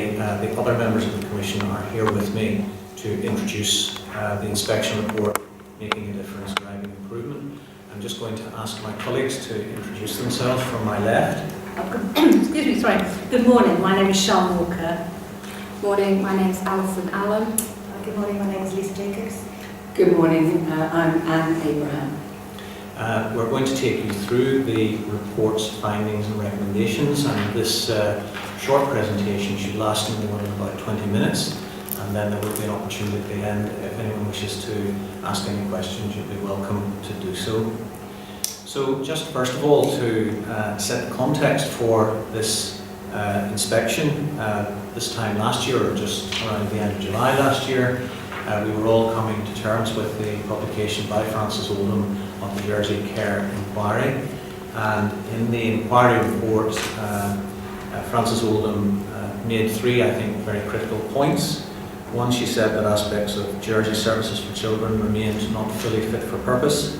The other members of the Commission are here with me to introduce the inspection report, Making a Difference, Driving Improvement. I'm just going to ask my colleagues to introduce themselves from my left. Excuse me, sorry. Good morning, my name is Sean Walker. Morning, my name is Alison Allen. Good morning, my name is Lisa Jacobs. Good morning, I'm Anne Abraham. We're going to take you through the report's findings and recommendations, and this short presentation should last no more than about 20 minutes, and then there will be an opportunity at the end. If anyone wishes to ask any questions, you'll be welcome to do so. So just first of all, to set the context for this inspection, this time last year, or just around the end of July last year, we were all coming to terms with the publication by Frances Oldham of the Jersey Care Inquiry. And in the inquiry report, Frances Oldham made three, I think, very critical points. One, she said that aspects of Jersey services for children remained not fully fit for purpose.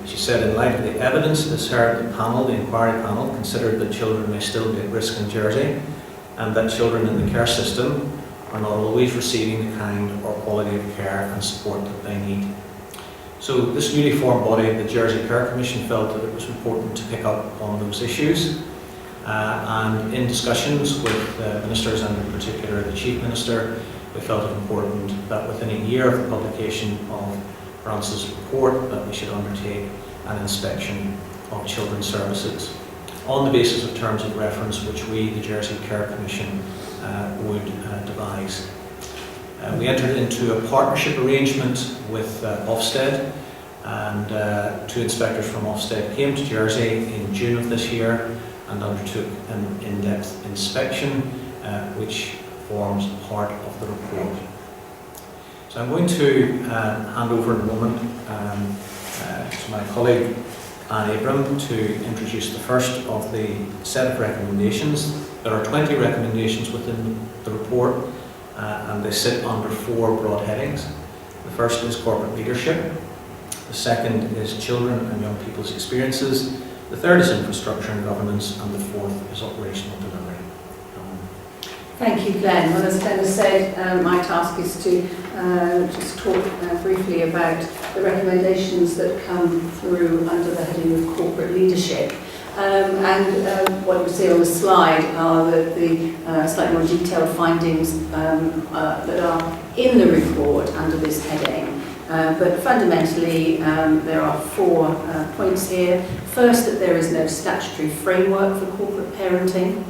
She said, in light of the evidence this heard, the inquiry panel, considered that children may still be at risk in Jersey, and that children in the care system are not always receiving the kind or quality of care and support that they need. So this newly formed body, the Jersey Care Commission, felt that it was important to pick up on those issues. And in discussions with ministers, and in particular the Chief Minister, we felt it important that within a year of the publication of Frances' report that we should undertake an inspection of children's services on the basis of terms of reference which we, the Jersey Care Commission, would devise. We entered into a partnership arrangement with Ofsted, and two inspectors from Ofsted came to Jersey in June of this year and undertook an in-depth inspection which forms part of the report. So I'm going to hand over in a moment to my colleague Anne Abraham to introduce the first of the set of recommendations. There are 20 recommendations within the report, and they sit under four broad headings. The first is corporate leadership. The second is children and young people's experiences. The third is infrastructure and governance, and the fourth is operational delivery. Thank you, Glenn. Well, as Glenn has said, my task is to just talk briefly about the recommendations that come through under the heading of corporate leadership. What you see on the slide are the slightly more detailed findings that are in the report under this heading. But fundamentally, there are 4 points here. First, that there is no statutory framework for corporate parenting.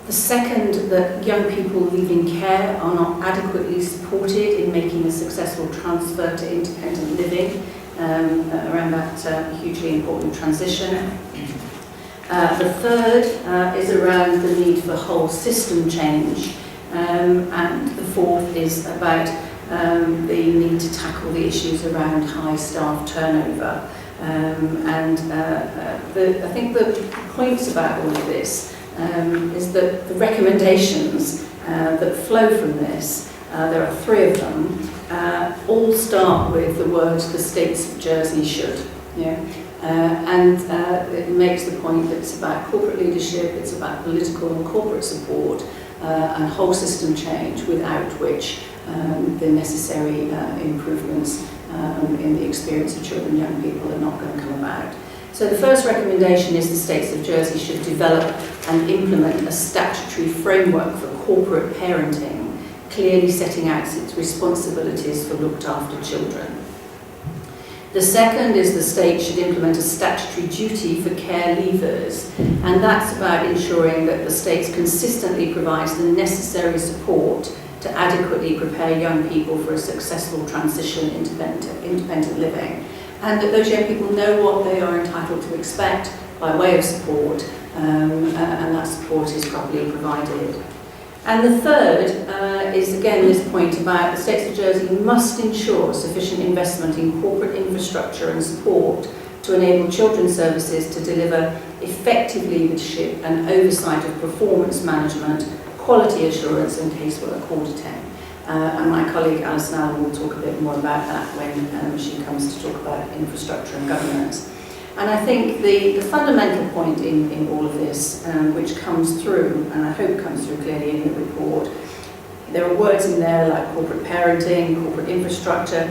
The second, that young people leaving care are not adequately supported in making a successful transfer to independent living, around that hugely important transition. The third is around the need for whole system change, and the fourth is about the need to tackle the issues around high staff turnover. I think the points about all of this is that the recommendations that flow from this, there are 3 of them, all start with the words "the states of Jersey should." Yeah. It makes the point that it's about corporate leadership, it's about political and corporate support, and whole system change, without which the necessary improvements in the experience of children and young people are not going to come about. So the first recommendation is the states of Jersey should develop and implement a statutory framework for corporate parenting, clearly setting out its responsibilities for looked after children. The second is the state should implement a statutory duty for care leavers, and that's about ensuring that the state consistently provides the necessary support to adequately prepare young people for a successful transition into independent living, and that those young people know what they are entitled to expect by way of support, and that support is properly provided. And the third is again this point about the states of Jersey must ensure sufficient investment in corporate infrastructure and support to enable children's services to deliver effective leadership and oversight of performance management, quality assurance and casework auditing. And my colleague Alison Allen will talk a bit more about that when she comes to talk about infrastructure and governance. And I think the fundamental point in all of this, which comes through, and I hope comes through clearly in the report, there are words in there like corporate parenting, corporate infrastructure.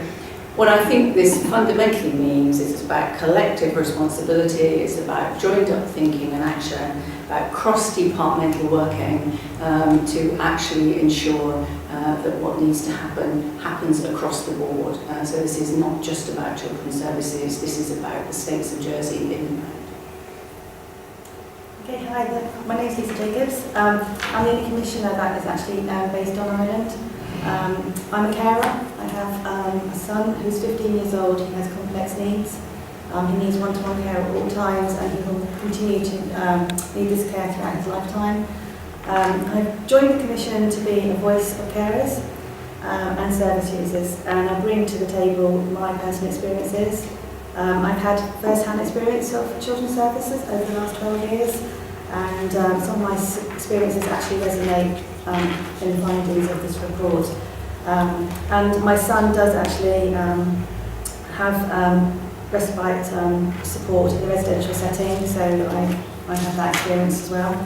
What I think this fundamentally means is it's about collective responsibility, it's about joined up thinking and action, about cross-departmental working to actually ensure that what needs to happen happens across the board. So this is not just about children's services, this is about the states of Jersey in the round. Okay, hi, my name is Lisa Jacobs. I'm the only commissioner that is actually based on Ireland. I'm a carer. I have a son who's 15 years old. He has complex needs. He needs one-to-one care at all times, and he will continue to need this care throughout his lifetime. I've joined the Commission to be a voice of carers and service users, and I bring to the table my personal experiences. I've had first-hand experience of children's services over the last 12 years, and some of my experiences actually resonate in the findings of this report. And my son does actually have respite support in the residential setting, so I have that experience as well.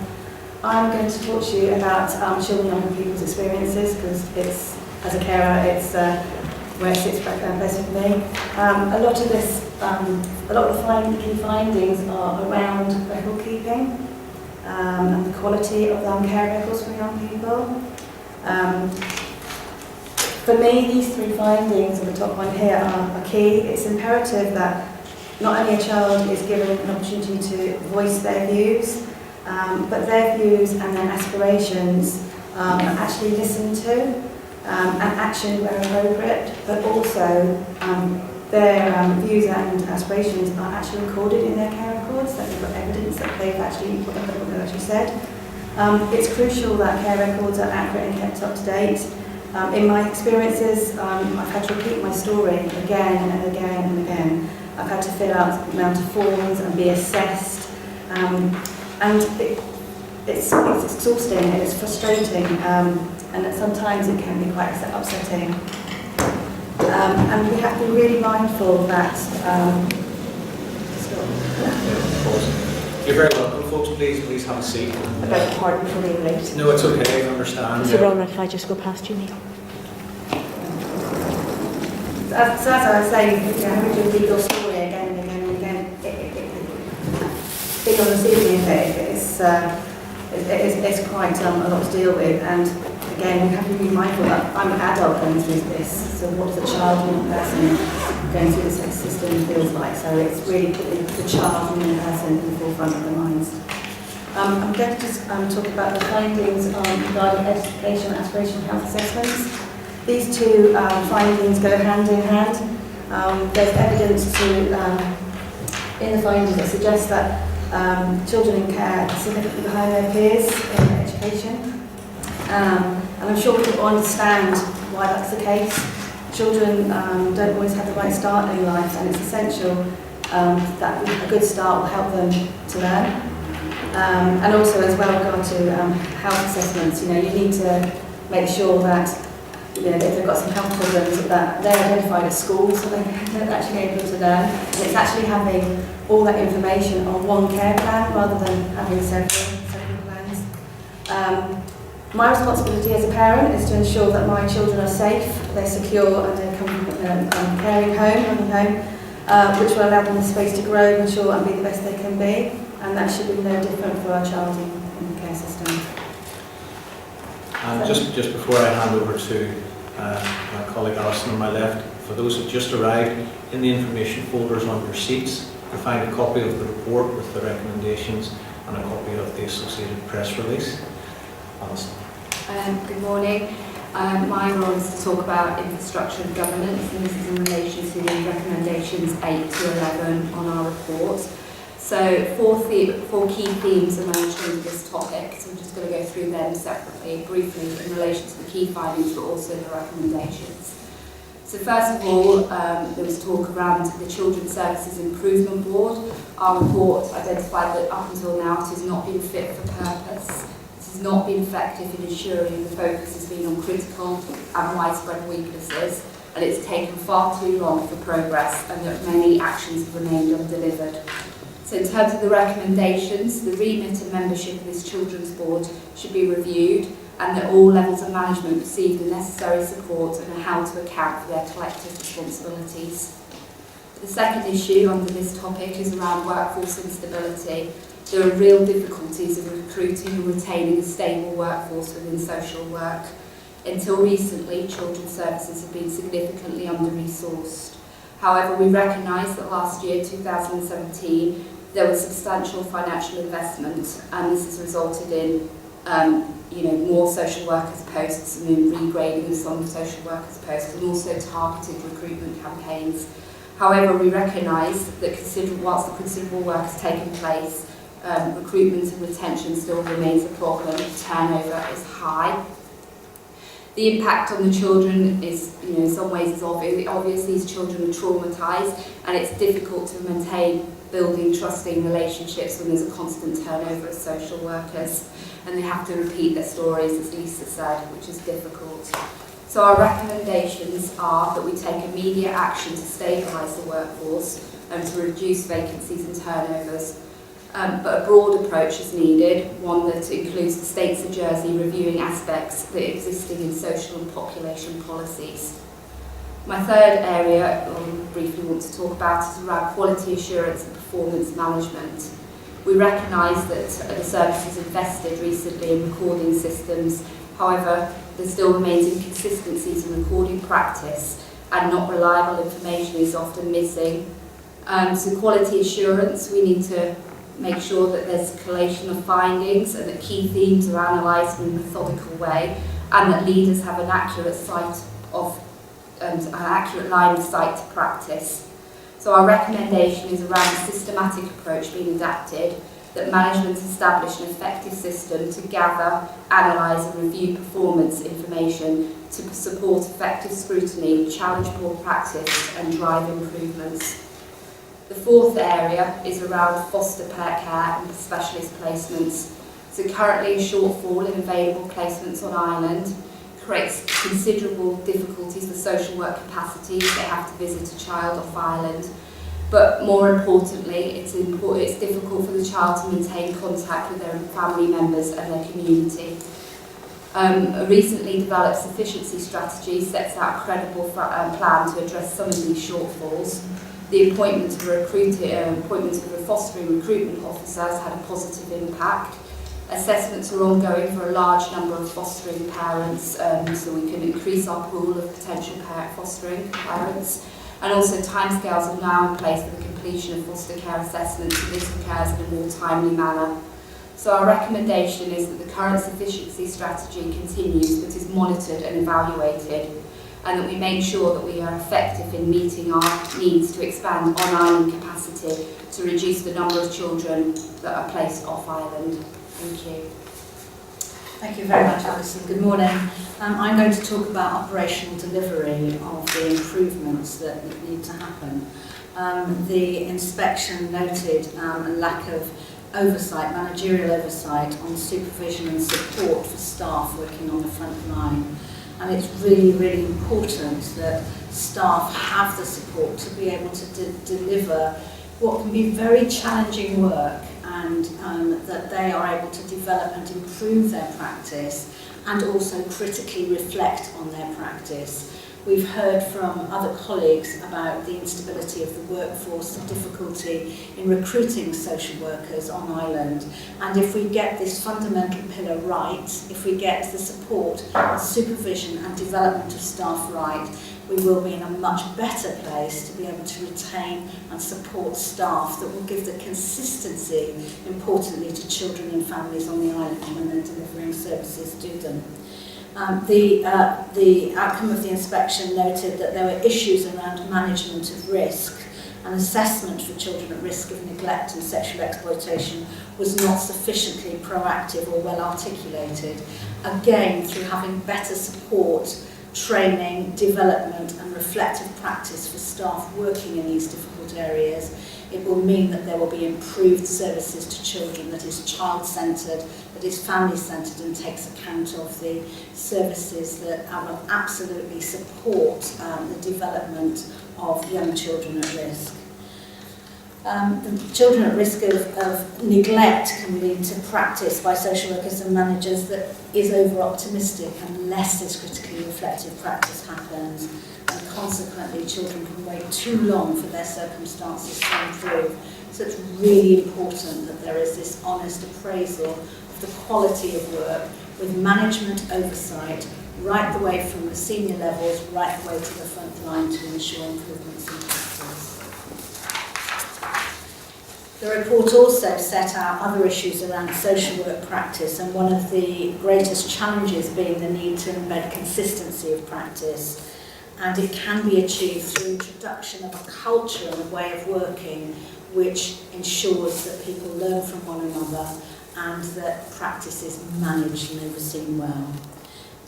I'm going to talk to you about children and young people's experiences, because it's, as a carer, it's where it sits best with me. A lot of the key findings are around record keeping and the quality of care records for young people. For me, these three findings, and the top one here, are key. It's imperative that not only a child is given an opportunity to voice their views, but their views and their aspirations are actually listened to and actioned where appropriate, but also their views and aspirations are actually recorded in their care records, that they've got evidence that they've actually, what they've actually said. It's crucial that care records are accurate and kept up to date. In my experiences, I've had to repeat my story again and again and again. I've had to fill out the amount of forms and be assessed. And it's exhausting and it's frustrating, and that sometimes it can be quite upsetting. And we have to be really mindful that... You're very welcome, folks. Please have a seat. I beg your pardon for being late. No, it's okay, I understand. Mr. Ronan, can I just go past you, Neil? So as I was saying, having to repeat your story again and again and again, being on the receiving end, it's quite a lot to deal with. And again, we have to be mindful that I'm an adult going through this, so what does a child and a person going through the system feels like? So it's really putting the child and the person in the forefront of their minds. I'm going to just talk about the findings regarding education and aspiration health assessments. These two findings go hand in hand. There's evidence in the findings that suggests that children in care are significantly behind their peers in education. And I'm sure we all understand why that's the case. Children don't always have the right start in life, and it's essential that a good start will help them to learn. And also as well, regard to health assessments, you need to make sure that if they've got some health problems that they're identified at school, so they're actually able to learn. And it's actually having all that information on one care plan rather than having several plans. My responsibility as a parent is to ensure that my children are safe, they're secure, and they're caring home, loving home, which will allow them the space to grow, mature, and be the best they can be. And that should be no different for our child in the care system. And just before I hand over to my colleague Alison on my left, for those who've just arrived, in the information folders on your seats, you'll find a copy of the report with the recommendations and a copy of the associated press release. Alison. Good morning. My role is to talk about infrastructure and governance, and this is in relation to the recommendations 8 to 11 on our report. So four key themes emerged from this topic, so I'm just going to go through them separately, briefly, in relation to the key findings, but also the recommendations. So first of all, there was talk around the Children's Services Improvement Board. Our report identified that up until now it has not been fit for purpose. It has not been effective in ensuring the focus has been on critical and widespread weaknesses, and it's taken far too long for progress, and that many actions have remained undelivered. So in terms of the recommendations, the remit and membership of this Children's Board should be reviewed, and that all levels of management receive the necessary support and are held to account for their collective responsibilities. The second issue under this topic is around workforce instability. There are real difficulties in recruiting and retaining a stable workforce within social work. Until recently, children's services have been significantly under-resourced. However, we recognise that last year, 2017, there was substantial financial investment, and this has resulted in more social workers posts and in regrading of some social workers posts, and also targeted recruitment campaigns. However, we recognise that whilst the considerable work has taken place, recruitment and retention still remains a problem. Turnover is high. The impact on the children is, in some ways is obvious. These children are traumatised, and it's difficult to maintain building trusting relationships when there's a constant turnover of social workers, and they have to repeat their stories, as Lisa said, which is difficult. So our recommendations are that we take immediate action to stabilise the workforce and to reduce vacancies and turnovers. But a broad approach is needed, one that includes the states of Jersey reviewing aspects that are existing in social and population policies. My third area I briefly want to talk about is around quality assurance and performance management. We recognise that the service has invested recently in recording systems. However, there still remains inconsistencies in recording practice, and not reliable information is often missing. So quality assurance, we need to make sure that there's a collation of findings and that key themes are analysed in a methodical way, and that leaders have an accurate line of sight to practice. So our recommendation is around a systematic approach being adapted, that management establish an effective system to gather, analyse and review performance information to support effective scrutiny, challenge poor practice and drive improvements. The fourth area is around foster care and specialist placements. So currently a shortfall in available placements on Ireland creates considerable difficulties for social work capacities. They have to visit a child off Ireland. But more importantly, it's difficult for the child to maintain contact with their family members and their community. A recently developed sufficiency strategy sets out a credible plan to address some of these shortfalls. The appointment of a fostering recruitment officer has had a positive impact. Assessments are ongoing for a large number of fostering parents, so we can increase our pool of potential fostering parents. And also timescales are now in place for the completion of foster care assessments, so this occurs in a more timely manner. So our recommendation is that the current sufficiency strategy continues, but is monitored and evaluated, and that we make sure that we are effective in meeting our needs to expand on-island capacity to reduce the number of children that are placed off island. Thank you. Thank you very much, Alison. Good morning. I'm going to talk about operational delivery of the improvements that need to happen. The inspection noted a lack of oversight, managerial oversight on supervision and support for staff working on the front line. And it's really, really important that staff have the support to be able to deliver what can be very challenging work, and that they are able to develop and improve their practice and also critically reflect on their practice. We've heard from other colleagues about the instability of the workforce, the difficulty in recruiting social workers on island, and if we get this fundamental pillar right, if we get the support, supervision and development of staff right, we will be in a much better place to be able to retain and support staff that will give the consistency, importantly, to children and families on the island when they're delivering services to them. The outcome of the inspection noted that there were issues around management of risk, and assessment for children at risk of neglect and sexual exploitation was not sufficiently proactive or well articulated. Again, through having better support, training, development and reflective practice for staff working in these difficult areas, it will mean that there will be improved services to children that is child-centred, that is family-centred and takes account of the services that will absolutely support the development of young children at risk. The children at risk of neglect can lead to practice by social workers and managers that is over-optimistic unless this critically reflective practice happens, and consequently children can wait too long for their circumstances to improve. So it's really important that there is this honest appraisal of the quality of work with management oversight right the way from the senior levels right the way to the front line to ensure improvements in practice. The report also set out other issues around social work practice, and one of the greatest challenges being the need to embed consistency of practice. And it can be achieved through introduction of a culture and a way of working which ensures that people learn from one another and that practice is managed and overseen well.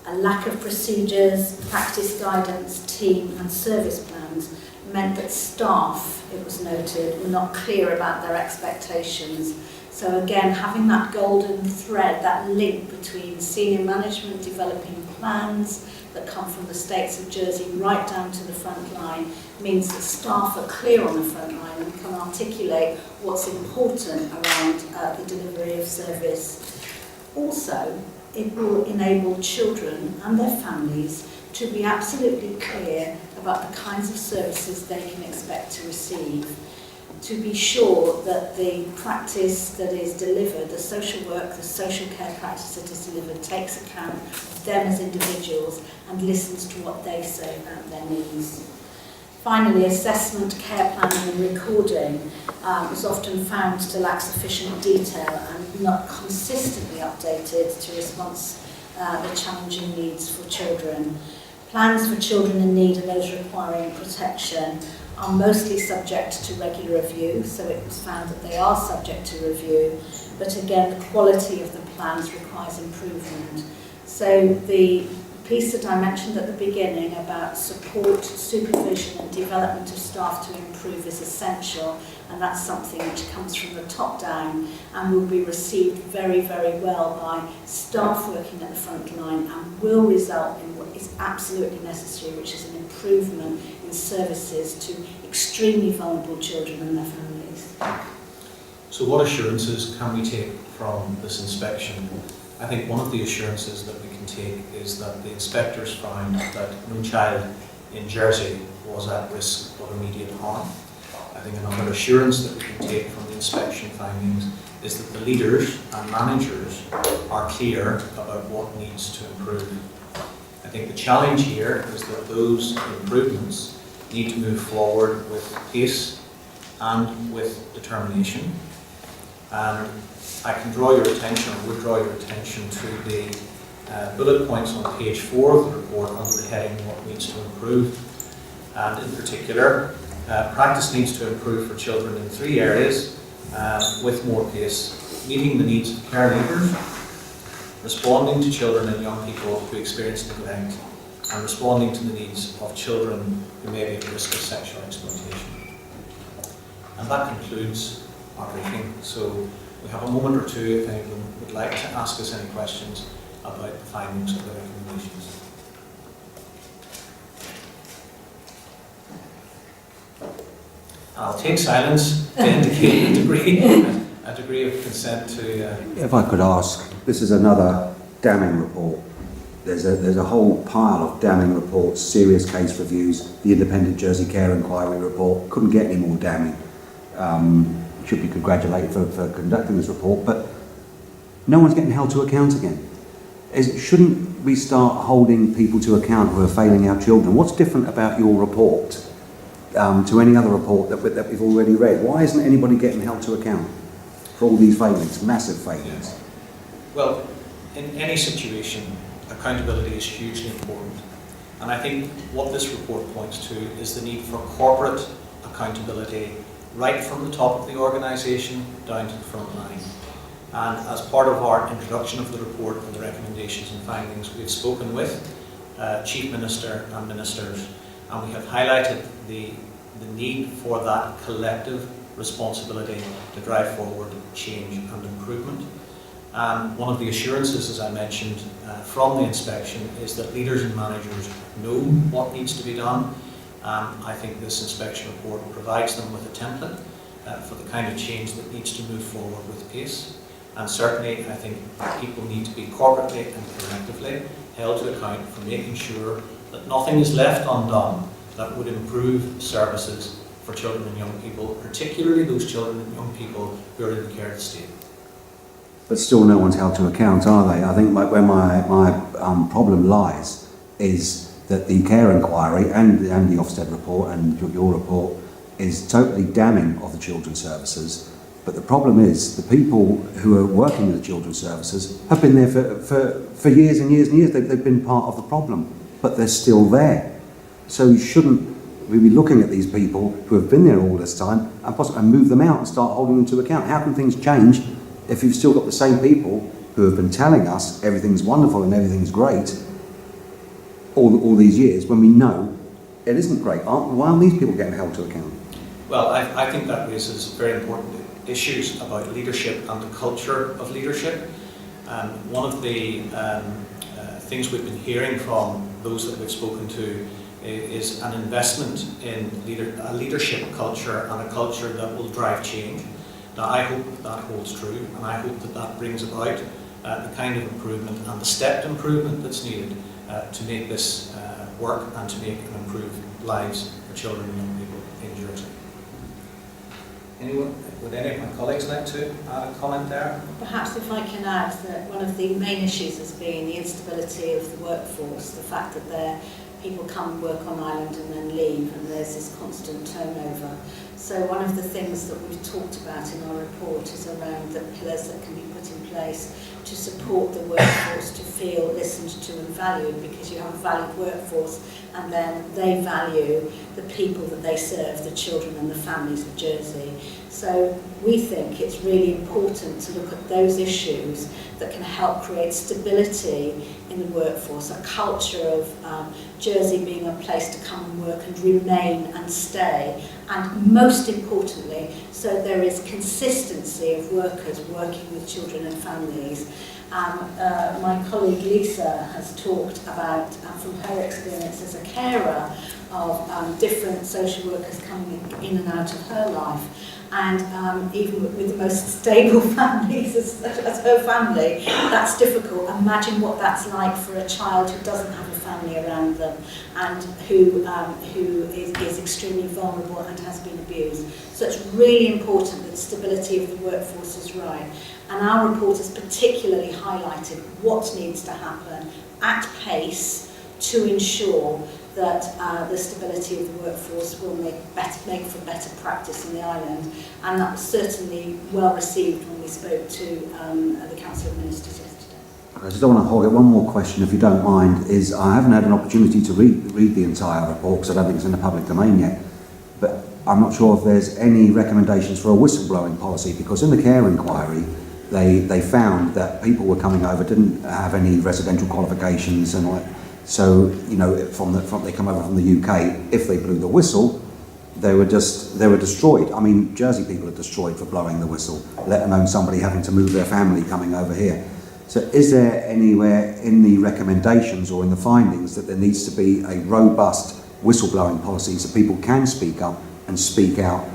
A lack of procedures, practice guidance, team and service plans meant that staff, it was noted, were not clear about their expectations. So again, having that golden thread, that link between senior management developing plans that come from the states of Jersey right down to the front line means that staff are clear on the front line and can articulate what's important around the delivery of service. Also, it will enable children and their families to be absolutely clear about the kinds of services they can expect to receive, to be sure that the practice that is delivered, the social work, the social care practice that is delivered, takes account of them as individuals and listens to what they say about their needs. Finally, assessment, care planning and recording was often found to lack sufficient detail and not consistently updated to response the challenging needs for children. Plans for children in need and those requiring protection are mostly subject to regular review, so it was found that they are subject to review, but again the quality of the plans requires improvement. So the piece that I mentioned at the beginning about support, supervision and development of staff to improve is essential, and that's something which comes from the top down and will be received very, very well by staff working at the front line and will result in what is absolutely necessary, which is an improvement in services to extremely vulnerable children and their families. So what assurances can we take from this inspection? I think one of the assurances that we can take is that the inspectors found that no child in Jersey was at risk of immediate harm. I think another assurance that we can take from the inspection findings is that the leaders and managers are clear about what needs to improve. I think the challenge here is that those improvements need to move forward with pace and with determination. And I can draw your attention, or would draw your attention to the bullet points on page 4 of the report under the heading what needs to improve. And in particular, practice needs to improve for children in 3 areas with more pace: meeting the needs of caregivers, responding to children and young people who experience neglect, and responding to the needs of children who may be at risk of sexual exploitation. And that concludes our briefing. So we have a moment or two if anyone would like to ask us any questions about the findings of the recommendations. I'll take silence to indicate a degree of consent to... If I could ask, this is another damning report. There's a whole pile of damning reports, serious case reviews, the Independent Jersey Care Inquiry report. Couldn't get any more damning. Should be congratulated for conducting this report, but no one's getting held to account again. Shouldn't we start holding people to account who are failing our children? What's different about your report to any other report that we've already read? Why isn't anybody getting held to account for all these failings, massive failings? Well, in any situation, accountability is hugely important. And I think what this report points to is the need for corporate accountability right from the top of the organisation down to the front line. And as part of our introduction of the report and the recommendations and findings, we've spoken with Chief Minister and Ministers, and we have highlighted the need for that collective responsibility to drive forward change and improvement. One of the assurances, as I mentioned, from the inspection is that leaders and managers know what needs to be done. I think this inspection report provides them with a template for the kind of change that needs to move forward with pace. And certainly, I think people need to be corporately and collectively held to account for making sure that nothing is left undone that would improve services for children and young people, particularly those children and young people who are in the care of the state. But still no one's held to account, are they? I think where my problem lies is that the care inquiry and the Ofsted report and your report is totally damning of the children's services. But the problem is the people who are working with the children's services have been there for years and years and years. They've been part of the problem, but they're still there. So shouldn't we be looking at these people who have been there all this time and possibly move them out and start holding them to account? How can things change if you've still got the same people who have been telling us everything's wonderful and everything's great all these years when we know it isn't great? Why aren't these people getting held to account? Well, I think that raises very important issues about leadership and the culture of leadership. One of the things we've been hearing from those that we've spoken to is an investment in a leadership culture and a culture that will drive change. Now, I hope that holds true, and I hope that brings about the kind of improvement and the stepped improvement that's needed to make this work and to make and improve lives for children and young people in Jersey. Would any of my colleagues like to add a comment there? Perhaps if I can add that one of the main issues has been the instability of the workforce, the fact that people come and work on island and then leave, and there's this constant turnover. So one of the things that we've talked about in our report is around the pillars that can be put in place to support the workforce to feel listened to and valued, because you have a valued workforce and then they value the people that they serve, the children and the families of Jersey. So we think it's really important to look at those issues that can help create stability in the workforce, a culture of Jersey being a place to come and work and remain and stay, and most importantly, so there is consistency of workers working with children and families. My colleague Lisa has talked about, from her experience as a carer, of different social workers coming in and out of her life. And even with the most stable families as her family, that's difficult. Imagine what that's like for a child who doesn't have a family around them and who is extremely vulnerable and has been abused. So it's really important that stability of the workforce is right. And our report has particularly highlighted what needs to happen at pace to ensure that the stability of the workforce will make for better practice in the island. And that was certainly well received when we spoke to the Council of Ministers yesterday. I just don't want to hold it. One more question, if you don't mind, is I haven't had an opportunity to read the entire report because I don't think it's in the public domain yet, but I'm not sure if there's any recommendations for a whistleblowing policy, because in the care inquiry they found that people were coming over, didn't have any residential qualifications and all that. So, you know, they come over from the UK, if they blew the whistle, they were destroyed. I mean, Jersey people are destroyed for blowing the whistle, let alone somebody having to move their family coming over here. So is there anywhere in the recommendations or in the findings that there needs to be a robust whistleblowing policy so people can speak up and speak out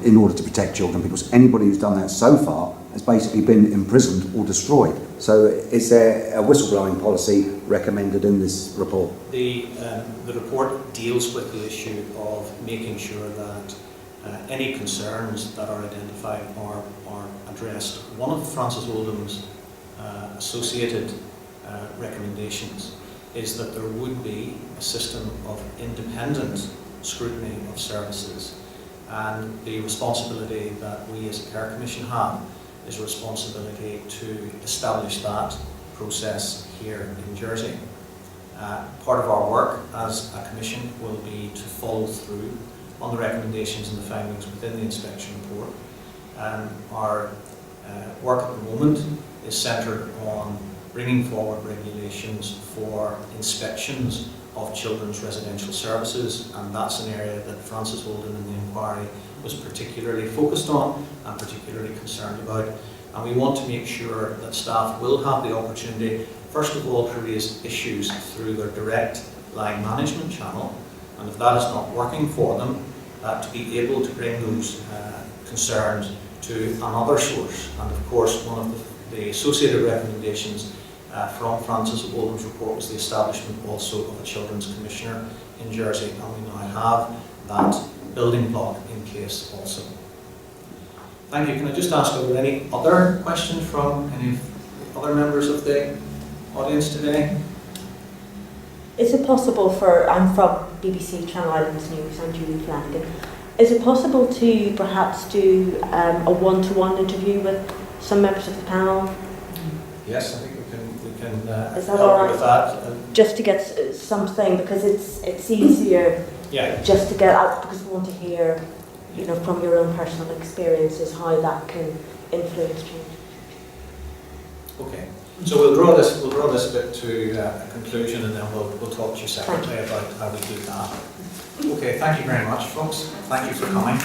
in order to protect children? Because anybody who's done that so far has basically been imprisoned or destroyed. So is there a whistleblowing policy recommended in this report? The report deals with the issue of making sure that any concerns that are identified are addressed. One of Francis Oldham's associated recommendations is that there would be a system of independent scrutiny of services, and the responsibility that we as a Care Commission have is a responsibility to establish that process here in Jersey. Part of our work as a Commission will be to follow through on the recommendations and the findings within the inspection report. Our work at the moment is centred on bringing forward regulations for inspections of children's residential services, and that's an area that Francis Oldham in the inquiry was particularly focused on and particularly concerned about. And we want to make sure that staff will have the opportunity, first of all, to raise issues through their direct line management channel, and if that is not working for them, to be able to bring those concerned to another source. And of course, one of the associated recommendations from Francis Oldham's report was the establishment also of a Children's Commissioner in Jersey, and we now have that building block in place also. Thank you. Can I just ask, are there any other questions from any other members of the audience today? Is it possible I'm from BBC Channel Islands News, I'm Julie Flanagan. Is it possible to perhaps do a one-to-one interview with some members of the panel? Yes, I think we can Is that help all you right? with that. Just to get something, because it's easier Yeah. just to get out, because we want to hear, you know, from your own personal experiences how that can influence change. Okay. So we'll draw this bit to a conclusion, and then we'll talk to you separately about how we do that. Okay. Thank you very much, folks. Thank you for coming.